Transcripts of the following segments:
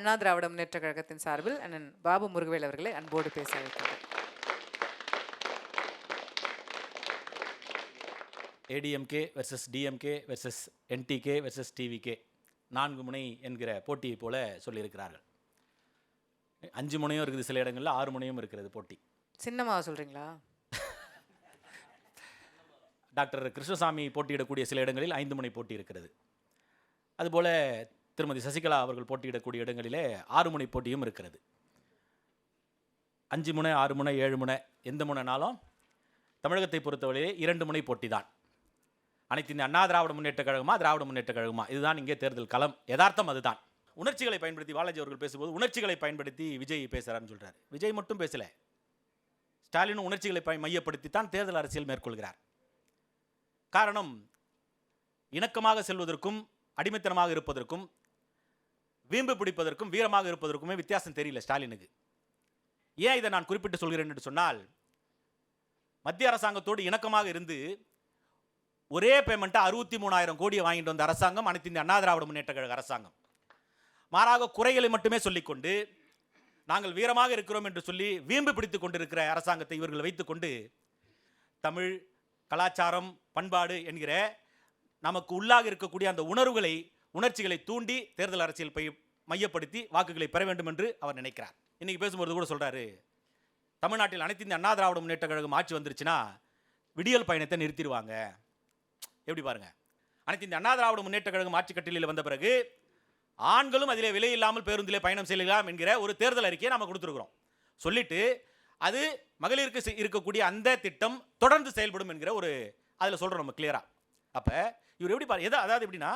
அண்ணா திராவிட முன்னேற்ற கழகத்தின் சார்பில் அண்ணன் பாபு முருகவேல் அவர்களை அன்போடு பேச அழைக்கிறேன். ADMK versus DMK versus NTK versus TVK 4 முனை என்கிற போட்டியை போல சொல்லியிருக்கிறார்கள். 5 முனையும் இருக்குது, சில இடங்களில் 6 முனையும் இருக்கிறது போட்டி. சின்னமாக சொல்கிறீங்களா? டாக்டர் கிருஷ்ணசாமி போட்டியிடக்கூடிய சில இடங்களில் 5 முனை போட்டி இருக்கிறது. அதுபோல் திருமதி சசிகலா அவர்கள் போட்டியிடக்கூடிய இடங்களிலே 6 முனை போட்டியும் இருக்கிறது. 5 முனை, 6 முனை, 7 முனை, எந்த முனைனாலும் தமிழகத்தை பொறுத்தவரையிலே 2 முனை போட்டி தான். அனைத்து இந்த அண்ணா திராவிட முன்னேற்ற கழகமா திராவிட முன்னேற்ற கழகமா, இதுதான் இங்கே தேர்தல் களம். யதார்த்தம் அதுதான். உணர்ச்சிகளை பயன்படுத்தி பாலாஜி அவர்கள் பேசும்போது உணர்ச்சிகளை பயன்படுத்தி விஜய் பேசுகிறான்னு சொல்கிறார். விஜய் மட்டும் பேசலை, ஸ்டாலினும் உணர்ச்சிகளை மையப்படுத்தித்தான் தேர்தல் அரசியல் மேற்கொள்கிறார். காரணம், இணக்கமாக செல்வதற்கும் அடிமைத்தனமாக இருப்பதற்கும் வீம்பு பிடிப்பதற்கும் வீரமாக இருப்பதற்குமே வித்தியாசம் தெரியல ஸ்டாலினுக்கு. ஏன் இதை நான் குறிப்பிட்டு சொல்கிறேன் என்று சொன்னால், மத்திய அரசாங்கத்தோடு இணக்கமாக இருந்து ஒரே பேமெண்ட்டை 63,000 கோடியை வாங்கிட்டு வந்த அரசாங்கம் அனைத்து இந்த அண்ணா திராவிட முன்னேற்ற கழக அரசாங்கம். மாறாக குறைகளை மட்டுமே சொல்லிக்கொண்டு நாங்கள் வீரமாக இருக்கிறோம் என்று சொல்லி வீம்பு பிடித்து கொண்டிருக்கிற அரசாங்கத்தை இவர்கள் வைத்துக்கொண்டு தமிழ் கலாச்சாரம் பண்பாடு என்கிற நமக்கு உள்ளாக இருக்கக்கூடிய அந்த உணர்ச்சிகளை தூண்டி தேர்தல் அரசியல் மையப்படுத்தி வாக்குகளை பெற வேண்டும் என்று அவர் நினைக்கிறார். இன்னைக்கு பேசும்போது கூட சொல்றாரு, தமிழ்நாட்டில் அனைத்து இந்த அண்ணா திராவிட முன்னேற்ற கழகம் ஆட்சி வந்துருச்சுன்னா விடியல் பயணத்தை நிறுத்திடுவாங்க. எப்படி பாருங்க, அனைத்து இந்த அண்ணா திராவிட முன்னேற்ற கழகம் ஆட்சி கட்டிலில் வந்த பிறகு ஆண்களும் அதிலே விலை இல்லாமல் பேருந்திலே பயணம் செய்யலாம் என்கிற ஒரு தேர்தல் அறிக்கையை நம்ம கொடுத்துருக்கிறோம். சொல்லிட்டு அது மகளிருக்கு இருக்கக்கூடிய அந்த திட்டம் தொடர்ந்து செயல்படும் என்கிற ஒரு அதில் சொல்றோம் நம்ம கிளியரா. அப்ப இவர் எப்படி பாரு, அதாவது எப்படின்னா,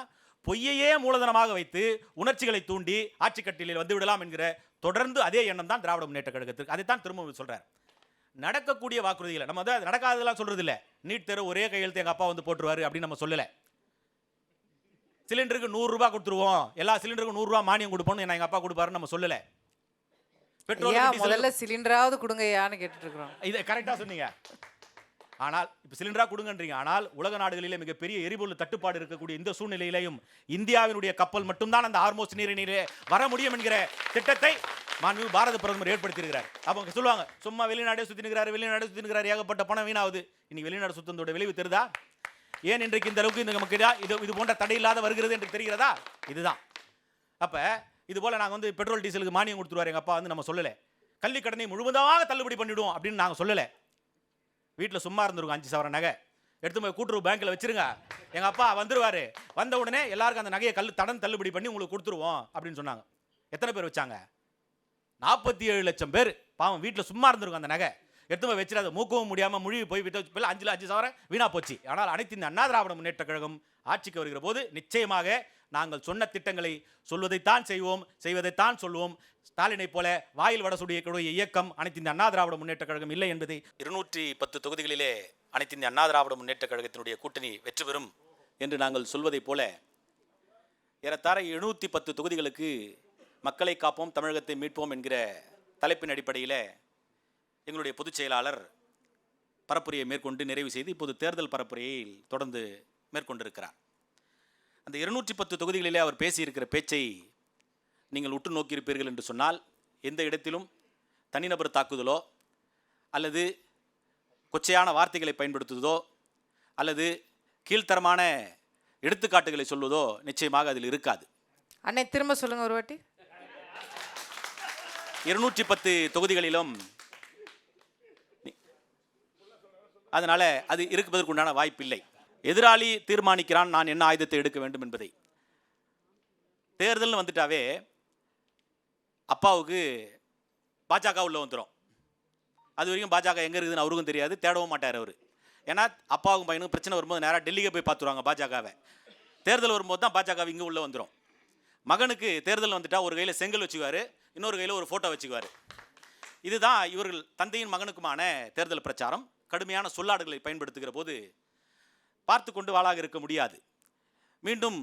பொய்யையே மூலதனமாக வைத்து உணர்ச்சிகளை தூண்டி ஆட்சி கட்டிலில் வந்து விடலாம் என்கிற தொடர்ந்து அதே எண்ணம் தான் திராவிட முன்னேற்ற கழகத்திற்கு. அதைத்தான் திரும்ப சொல்றார். நடக்கக்கூடிய வாக்குறுதிகளை நம்ம வந்து நடக்காததெல்லாம் சொல்றது இல்லை. நீட் தேர்வு ஒரே கையெழுத்து எங்க அப்பா வந்து போட்டுருவாரு அப்படின்னு நம்ம சொல்லலை. சிலிண்டருக்கு 100 ரூபாய் கொடுத்துருவோம், எல்லா சிலிண்டருக்கும் 100 ரூபாய் மானியம் கொடுப்போம் எங்க அப்பா கொடுப்பாருன்னு நம்ம சொல்லலை. பெட்ரோல் முதல்ல சிலிண்டராவது கொடுங்கயான்னு கேட்டுட்டு இருக்கிறோம். இதை கரெக்டாக சொன்னீங்க. ஆனால் இப்போ சிலிண்டரா கொடுங்கன்றீங்க. ஆனால் உலக நாடுகளிலே மிகப்பெரிய எரிபொருள் தட்டுப்பாடு இருக்கக்கூடிய இந்த சூழ்நிலையிலையும் இந்தியாவினுடைய கப்பல் மட்டும்தான் அந்த ஹார்மோஸ் நீரிலே வர முடியும் என்கிற திட்டத்தை மாண்பு பாரத பிரதமர் ஏற்படுத்தியிருக்கிறார். அவங்க சொல்லுவாங்க, சும்மா வெளிநாடே சுத்தினுக்கிறாரு, ஏகப்பட்ட பணம் வீணாகுது. இன்னைக்கு வெளிநாடு சுத்தத்தோட விளைவு தெரியுதா? ஏன் இன்றைக்கு இந்த அளவுக்கு இந்த நமக்கு இது போன்ற தடை இல்லாத வருகிறது என்று தெரிகிறதா? இதுதான். அப்ப இது போல நாங்கள் வந்து பெட்ரோல் டீசலுக்கு மானியம் கொடுத்துருவாரு எங்க அப்பா வந்து நம்ம சொல்லலை. கல்வி கடனை முழுவதாக தள்ளுபடி பண்ணிவிடுவோம் அப்படின்னு நாங்கள் சொல்லலை. வீட்டில் சும்மா இருந்துருக்கும் 5 சவரன் நகை எடுத்து போய் கூட்டுறவு பேங்க்கில் வச்சிருங்க, எங்கள் அப்பா வந்துருவார், வந்த உடனே எல்லாருக்கும் அந்த நகையை தள்ளுபடி பண்ணி உங்களுக்கு கொடுத்துருவோம் அப்படின்னு சொன்னாங்க. எத்தனை பேர் வச்சாங்க? 47 லட்சம் பேர். பாவம், வீட்டில் சும்மா இருந்திருக்கும் அந்த நகை எடுத்து போய் வச்சிடாத, மூக்கவும் முடியாமல் முழுவி போய் விட்டு 5 சவரன் வீணா போச்சு. ஆனால் அனைத்து இந்த அண்ணா திராவிட முன்னேற்ற கழகம் ஆட்சிக்கு வருகிற போது நிச்சயமாக நாங்கள் சொன்ன திட்டங்களை சொல்வதைத்தான் செய்வோம், செய்வதைத்தான் சொல்வோம். ஸ்டாலினை போல வாயில் வட சுடியக்கூடிய இயக்கம் அனைத்து இந்த அண்ணா திராவிட முன்னேற்ற கழகம் இல்லை என்பதை 210 தொகுதிகளிலே அனைத்து இந்த அண்ணா திராவிட முன்னேற்ற கழகத்தினுடைய கூட்டணி வெற்றி பெறும் என்று நாங்கள் சொல்வதைப் போல ஏறத்தாழ 710 தொகுதிகளுக்கு மக்களை காப்போம் தமிழகத்தை மீட்போம் என்கிற தலைப்பின் அடிப்படையில் எங்களுடைய பொதுச் செயலாளர் பரப்புரையை மேற்கொண்டு நிறைவு செய்து இப்போது தேர்தல் பரப்புரையை தொடர்ந்து மேற்கொண்டிருக்கிறார். அந்த 210 தொகுதிகளிலே அவர் பேசியிருக்கிற பேச்சை நீங்கள் உற்று நோக்கியிருப்பீர்கள் என்று சொன்னால், எந்த இடத்திலும் தனிநபர் தாக்குதலோ அல்லது கொச்சையான வார்த்தைகளை பயன்படுத்துவதோ அல்லது கீழ்த்தரமான எடுத்துக்காட்டுகளை சொல்வதோ நிச்சயமாக அதில் இருக்காது. அன்னை திரும்ப சொல்லுங்க ஒரு வாட்டி. 210 தொகுதிகளிலும் அதனால அது இருப்பதற்குண்டான வாய்ப்பில்லை. எதிராளி தீர்மானிக்கிறான் நான் என்ன ஆயுதத்தை எடுக்க வேண்டும் என்பதை. தேர்தல்னு வந்துட்டாவே அப்பாவுக்கு பாஜக உள்ள வந்துடும். அது வரைக்கும் பாஜக எங்கே இருக்குதுன்னு அவருக்கும் தெரியாது, தேடவும் மாட்டார் அவர். ஏன்னா அப்பாவுக்கும் பையனுக்கும் பிரச்சனை வரும்போது நேராக டெல்லிக்கே போய் பார்த்துருவாங்க பாஜகவை. தேர்தல் வரும்போது தான் பாஜக இங்கே உள்ளே வந்துடும். மகனுக்கு தேர்தல் வந்துட்டா ஒரு கையில் செங்கல் வச்சுக்குவார், இன்னொரு கையில் ஒரு ஃபோட்டோ வச்சுக்குவார். இதுதான் இவர்கள் தந்தையின் மகனுக்குமான தேர்தல் பிரச்சாரம். கடுமையான சொல்லாடுகளை பயன்படுத்துகிற போது பார்த்து கொண்டு வாளாக இருக்க முடியாது. மீண்டும்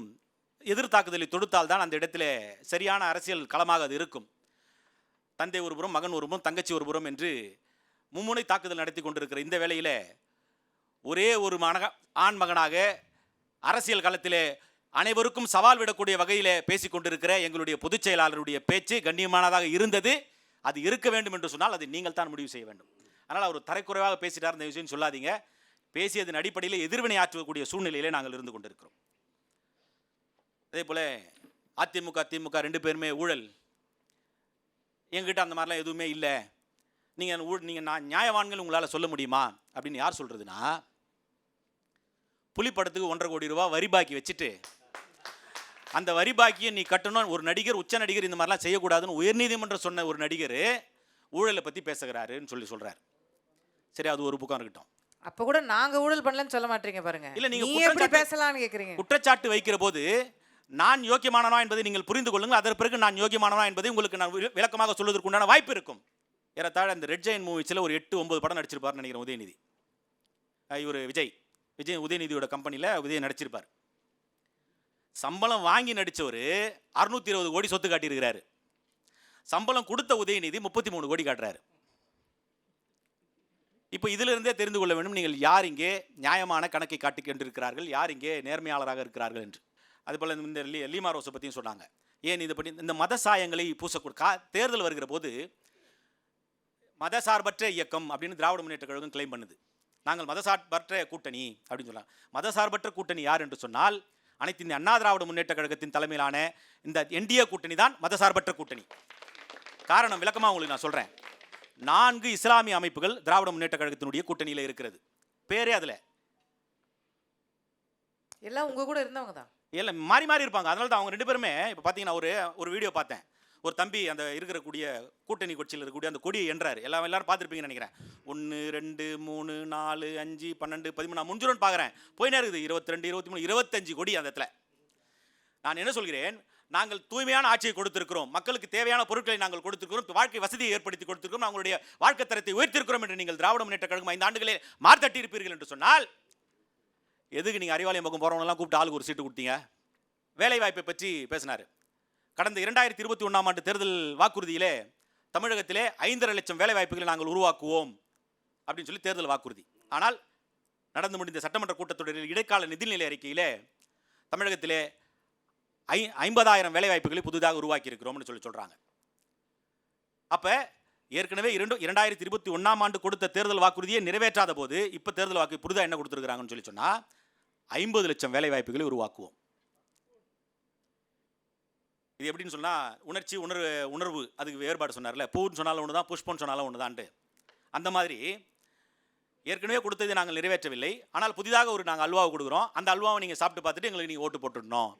எதிர்த்தாக்குதலை தொடுத்தால் தான் அந்த இடத்துல சரியான அரசியல் களமாக அது இருக்கும். தந்தை ஒருபுறம், மகன் ஒருபுறம், தங்கச்சி ஒருபுறம் என்று மும்முனை தாக்குதல் நடத்தி கொண்டிருக்கிற இந்த வேளையில் ஒரே ஒரு ஆண் மகனாக அரசியல் களத்திலே அனைவருக்கும் சவால் விடக்கூடிய வகையிலே பேசிக் கொண்டிருக்கிற எங்களுடைய பொதுச் செயலாளருடைய பேச்சு கண்ணியமானதாக இருந்தது. அது இருக்க வேண்டும் என்று சொன்னால் அதை நீங்கள் தான் முடிவு செய்ய வேண்டும். அதனால் அவர் தரைக்குறைவாக பேசிட்டார் இந்த விஷயம் சொல்லாதீங்க. பேசியதன் அடிப்படையில் எதிர்வினை ஆற்றக்கூடிய சூழ்நிலையிலே நாங்கள் இருந்து கொண்டிருக்கிறோம். அதே போல அதிமுக திமுக 2 பேருமே ஊழல், எங்கிட்ட அந்த மாதிரிலாம் எதுவுமே இல்லை, நீங்கள் நான் நியாயவான்கள் உங்களால் சொல்ல முடியுமா அப்படின்னு யார் சொல்றதுன்னா, புலி படத்துக்கு 1.5 கோடி ரூபாய் வரி பாக்கி வச்சுட்டு அந்த வரி பாக்கியை நீ கட்டணும், ஒரு நடிகர் உச்ச நடிகர் இந்த மாதிரிலாம் செய்யக்கூடாதுன்னு உயர்நீதிமன்றம் சொன்ன ஒரு நடிகர் ஊழலை பற்றி பேசுகிறாருன்னு சொல்கிறார். சரி, அது ஒரு பக்கம் இருக்கட்டும். அப்ப கூட நாங்க ஊழல் பண்ணலன்னு சொல்ல மாட்டீங்க பாருங்க. இல்ல, நீங்க எப்படி பேசலாம்னு கேக்குறீங்க. குற்றச்சாட்டு வைக்கிற போது நான் யோக்கியமானவனா என்பதை நீங்கள் புரிந்து கொள்ளுங்கள். அதற்கு பிறகு நான் யோக்கியமானவனா என்பதை உங்களுக்கு நான் விளக்கமாக சொல்வதற்கு உண்டான வாய்ப்பு இருக்கும். ஏறத்தாழ இந்த ரெட் ஜெயின் மூவிஸில் ஒரு 8-9 படம் நடிச்சிருப்பார்னு நினைக்கிறேன் உதயநிதி. இவர் விஜய் உதயநிதியோட கம்பெனியில் விஜய் நடிச்சிருப்பார். சம்பளம் வாங்கி நடித்தவர் 620 கோடி சொத்து காட்டியிருக்கிறாரு. சம்பளம் கொடுத்த உதயநிதி 33 கோடி காட்டுறாரு. இப்போ இதிலிருந்தே தெரிந்து கொள்ள வேண்டும் நீங்கள் யார் இங்கே நியாயமான கணக்கை காட்டி கொண்டிருக்கிறார்கள், யார் இங்கே நேர்மையாளராக இருக்கிறார்கள் என்று. அதுபோல் இந்த லீமா ரோஸை பற்றியும் சொன்னாங்க. ஏன் இதை பற்றி இந்த மத சாயங்களை பூசக்கூட தேர்தல் வருகிற போது மதசார்பற்ற இயக்கம் அப்படின்னு திராவிட முன்னேற்ற கழகம் கிளைம் பண்ணுது. நாங்கள் மதசார்பற்ற கூட்டணி அப்படின்னு சொல்லலாம். மதசார்பற்ற கூட்டணி யார் என்று சொன்னால் அனைத்து இந்திய அண்ணா திராவிட முன்னேற்ற கழகத்தின் தலைமையிலான இந்த என்டிஏ கூட்டணி தான் மதசார்பற்ற கூட்டணி. காரணம் விளக்கமாக உங்களுக்கு நான் சொல்கிறேன். 4 இஸ்லாமிய அமைப்புகள் திராவிட முன்னேற்ற கழகத்தினுடைய கூட்டணியில் இருக்கிறது. பேரே அதில் எல்லாம் உங்க கூட இருந்தவங்க தான். எல்லாம் மாறி மாறி இருப்பாங்க. அதனால தான் அவங்க 2 பேருமே இப்போ பார்த்தீங்கன்னா ஒரு வீடியோ பார்த்தேன். ஒரு தம்பி அந்த இருக்கக்கூடிய கூட்டணி கட்சியில் இருக்கக்கூடிய அந்த கொடியை என்றார். எல்லாரும் பார்த்துருப்பீங்கன்னு நினைக்கிறேன். 1 2 3 4 5 12 13 முடிஞ்சிடும்னு பார்க்குறேன். போயினே இருக்குது. 22 23 25 கொடி அந்த இடத்துல. நான் என்ன சொல்கிறேன், நாங்கள் தூய்மையான ஆட்சியை கொடுத்திருக்கிறோம், மக்களுக்கு தேவையான பொருட்களை நாங்கள் கொடுத்திருக்கிறோம், வாழ்க்கை வசதியை ஏற்படுத்தி கொடுத்திருக்கிறோம், அவங்களுடைய வாழ்க்கை தரத்தை உயர்த்திருக்கிறோம் என்று நீங்கள் திராவிட முன்னேற்ற கழகம் 5 ஆண்டுகளே மார்த்தட்டி இருப்பீர்கள் என்று சொன்னால் எதுக்கு நீங்கள் அறிவாலயம் பக்கம் போகிறவங்களாம் கூப்பிட்டு ஆளுக்கு ஒரு சீட்டு கொடுத்தீங்க? வேலை வாய்ப்பை பற்றி பேசினார். கடந்த 2021ஆம் ஆண்டு தேர்தல் வாக்குறுதியிலே தமிழகத்திலே 5.5 லட்சம் வேலை வாய்ப்புகளை நாங்கள் உருவாக்குவோம் அப்படின்னு சொல்லி தேர்தல் வாக்குறுதி. ஆனால் நடந்து முடிந்த சட்டமன்ற கூட்டத்தொடரில் இடைக்கால நிதிநிலை அறிக்கையிலே தமிழகத்திலே 50,000 வேலை வாய்ப்புகளை புதிதாக உருவாக்கி இருக்கிறோம்னு சொல்றாங்க. அப்ப ஏற்கனவே 2021ஆம் ஆண்டு கொடுத்த தேர்தல் வாக்குறுதியை நிறைவேற்றாத போது இப்ப தேர்தல் வாக்கு புதிதாக என்ன கொடுத்திருக்காங்கன்னு சொன்னா 50 லட்சம் வேலை வாய்ப்புகளை உருவாக்குவோம். இது எப்படின்னு சொன்னா உணர்ச்சி உணர்வு அதுக்கு வேறுபாடு சொன்னார்ல. பூன்னு சொன்னாலும் ஒன்று தான், புஷ்பன்னு சொன்னாலும் ஒன்று தான்ட்டு. அந்த மாதிரி ஏற்கனவே கொடுத்ததை நாங்கள் நிறைவேற்றவில்லை, ஆனால் புதிதாக நாங்கள் அல்வாவை கொடுக்குறோம், அந்த அல்வாவை நீங்கள் சாப்பிட்டு பார்த்துட்டு எங்களுக்கு நீங்கள் ஓட்டு போட்டுடணும்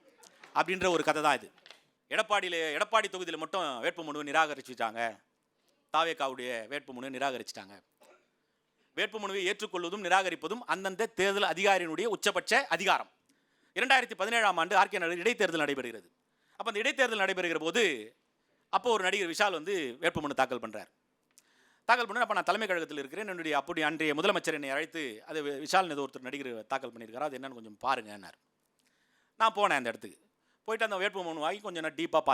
அப்படின்ற ஒரு கதை தான் இது. எடப்பாடி தொகுதியில் மட்டும் வேட்புமனுவை நிராகரிச்சுட்டாங்க. தாவேகாவுடைய வேட்புமனுவை நிராகரிச்சிட்டாங்க. வேட்புமனுவை ஏற்றுக்கொள்வதும் நிராகரிப்பதும் அந்தந்த தேர்தல் அதிகாரியினுடைய உச்சபட்ச அதிகாரம். 2017ஆம் ஆண்டு ஆர்கே நகரில் இடைத்தேர்தல் நடைபெறுகிறது. அப்போ அந்த இடைத்தேர்தல் நடைபெறுகிற போது அப்போ ஒரு நடிகர் விஷால் வேட்புமனு தாக்கல் பண்ணுறார். அப்போ நான் தலைமை கழகத்தில் இருக்கிறேன், என்னுடைய அன்றைய முதலமைச்சர் என்னை அழைத்து அது விஷால் ஒருத்தர் நடிகர் தாக்கல் பண்ணியிருக்காரு, அது என்னன்னு கொஞ்சம் பாருங்கன்னார். நான் போனேன் அந்த இடத்துக்கு. போயிட்டு அந்த வேட்புமனு வாங்கி கொஞ்சம் நான் டீப்பாக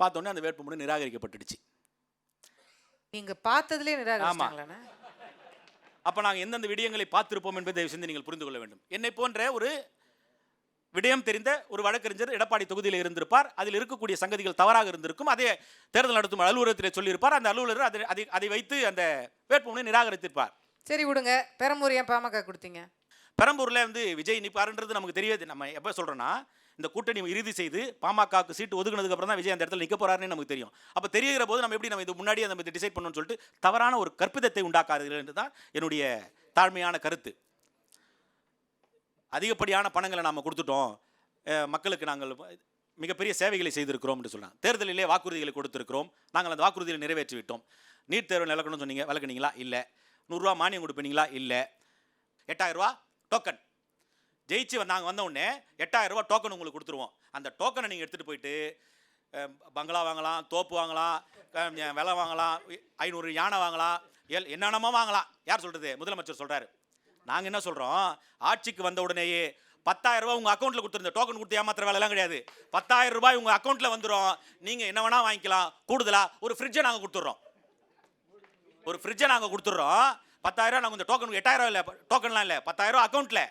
பார்த்தோன்னே அந்த வேட்புமனு நிராகரிக்கப்பட்டுடுச்சு. நீங்கள் பார்த்ததுலேயே நிராகரிச்சிட்டாங்களா? அப்போ நாங்கள் எந்தெந்த விடயங்களை பார்த்திருப்போம் என்பதை தயவு செஞ்சு நீங்கள் புரிந்து கொள்ள வேண்டும். என்னை போன்ற ஒரு விடயம் தெரிந்த ஒரு வழக்கறிஞர் எடப்பாடி தொகுதியில் இருந்திருப்பார். அதில் இருக்கக்கூடிய சங்கதிகள் தவறாக இருந்திருக்கும். அதே தேர்தல் நடத்தும் அலுவலகத்தில் சொல்லியிருப்பார். அந்த அலுவலர் அதை வைத்து அந்த வேட்புமனை நிராகரித்திருப்பார். சரி விடுங்க. பெரம்பூர் ஏன் பாமக கொடுத்தீங்க? பெரம்பூரில் விஜய் நிற்பாருன்றது நமக்கு தெரியாது. நம்ம எப்போ சொல்கிறோன்னா இந்த கூட்டணி இறுதி செய்து பாமகவுக்கு சீட்டு ஒதுக்குனதுக்கு அப்புறம் தான் விஜய் அந்த இடத்துல நிற்க போறாருன்னு நமக்கு தெரியும். அப்போ தெரிகிற போது நம்ம எப்படி இது முன்னாடியே நம்ம டிசைட் பண்ணணும்னு சொல்லிட்டு தவறான ஒரு கற்பிதத்தை உண்டாக்காதீர்கள் என்று தான் என்னுடைய தாழ்மையான கருத்து. அதிகப்படியான பணங்களை நாம் கொடுத்துட்டோம், மக்களுக்கு நாங்கள் மிகப்பெரிய சேவைகளை செய்திருக்கிறோம் என்று சொல்கிறாங்க. தேர்தலிலே வாக்குறுதிகளை கொடுத்திருக்கிறோம், நாங்கள் அந்த வாக்குறுதிகளை நிறைவேற்றி விட்டோம். நீட் தேர்வு விளக்கணும்னு சொன்னீங்க, விளக்குனீங்களா? இல்லை. 100 ரூபா மானியம் கொடுப்பீங்களா? இல்லை. 8000 ரூபா டோக்கன் ஜெயிச்சு நாங்கள் வந்த உடனே 8000 ரூபா டோக்கன் உங்களுக்கு கொடுத்துருவோம். அந்த டோக்கனை நீங்கள் எடுத்துகிட்டு போயிட்டு பங்களா வாங்கலாம், தோப்பு வாங்கலாம், விலை வாங்கலாம், 500 யானை வாங்கலாம், என்னென்னமோ வாங்கலாம். யார் சொல்கிறது? முதலமைச்சர் சொல்கிறாரு. நாங்கள் என்ன சொல்கிறோம், ஆட்சிக்கு வந்த உடனேயே 10,000 ரூபாய் உங்கள் அக்கௌண்ட்டில் கொடுத்துருந்த டோக்கன் கொடுத்து ஏமாத்துற வேலைலாம் கிடையாது. 10,000 ரூபாய் உங்கள் அக்கௌண்ட்டில் வந்துடும். நீங்கள் என்ன வேணால் வாங்கிக்கலாம். கூடுதலாக ஒரு ஃப்ரிட்ஜை நாங்கள் கொடுத்துட்றோம். 10,000 நாங்கள் இந்த டோக்கனுக்கு 8,000 இல்லை, டோக்கன்லாம் இல்லை, 10,000 அக்கௌண்ட்டில்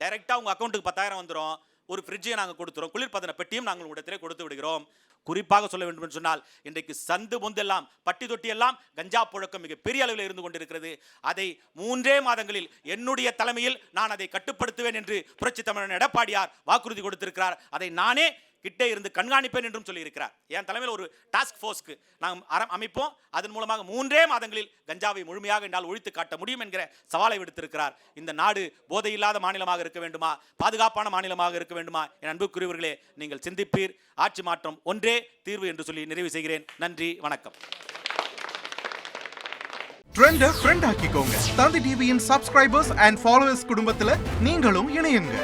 டைரெக்டாக உங்கள் அக்கௌண்ட்டுக்கு 10,000 வந்துடும். ஒரு ஃப்ரிட்ஜை நாங்கள் கொடுத்துறோம், குளிர்பதன பெட்டியும் நாங்கள் உங்களிடத்திலே கொடுத்து விடுகிறோம். குறிப்பாக சொல்ல வேண்டும் என்று சொன்னால், இன்றைக்கு சந்து பொந்தெல்லாம் பட்டி தொட்டி எல்லாம் கஞ்சா புழக்கம் மிக பெரிய அளவில் இருந்து கொண்டிருக்கிறது. அதை 3 மாதங்களில் என்னுடைய தலைமையில் நான் அதை கட்டுப்படுத்துவேன் என்று புரட்சி தமிழன் எடப்பாடியார் வாக்குறுதி கொடுத்திருக்கிறார். அதை நானே கிட்டே இருந்து கண்காணிப்பேன் என்றும் சொல்லியிருக்கிறார். என் தலைமையில் ஒரு டாஸ்க் ஃபோர்ஸ்க்கு நாம் அமைப்போம். அதன் மூலமாக 3 மாதங்களில் கஞ்சாவை முழுமையாக என்னால் ஒழித்து காட்ட முடியும் என்கிற சவாலை விடுத்திருக்கிறார். இந்த நாடு போதையில்லாத மாநிலமாக இருக்க வேண்டுமா, பாதுகாப்பான மாநிலமாக இருக்க வேண்டுமா? என் அன்புக்குரியவர்களே, நீங்கள் சிந்திப்பீர். ஆட்சி மாற்றம் ஒன்றே தீர்வு என்று சொல்லி நிறைவு செய்கிறேன். நன்றி, வணக்கம். ட்ரெண்ட ஃப்ரெண்ட் ஆக்கிக்கோங்க. தந்தி டிவியின் சப்ஸ்கிரைபர்ஸ் அண்ட் ஃபாலோவர்ஸ் குடும்பத்துல நீங்களும் இணையுங்க.